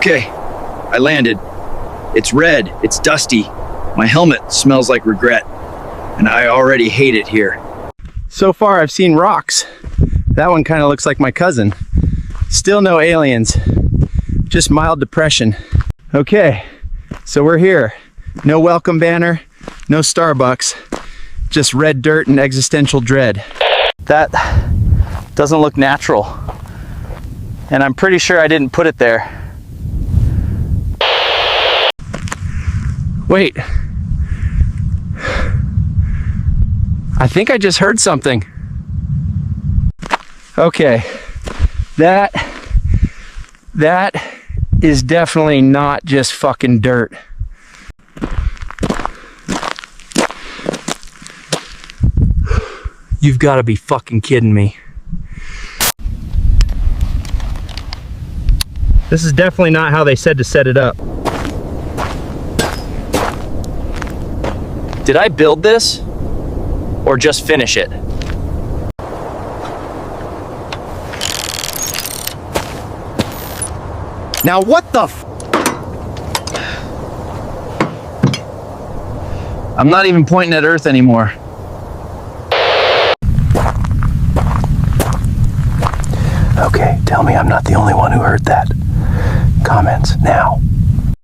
Okay, I landed. It's red, it's dusty. My helmet smells like regret, and I already hate it here. So far I've seen rocks. That one kind of looks like my cousin. Still no aliens, just mild depression. Okay, so we're here. No welcome banner, no Starbucks, just red dirt and existential dread. That doesn't look natural, and I'm pretty sure I didn't put it there. Wait, I think I just heard something. Okay, that is definitely not just fucking dirt. You've got to be fucking kidding me. This is definitely not how they said to set it up. Did I build this or just finish it? Now what the f— I'm not even pointing at Earth anymore. Okay, tell me I'm not the only one who heard that. Comments now.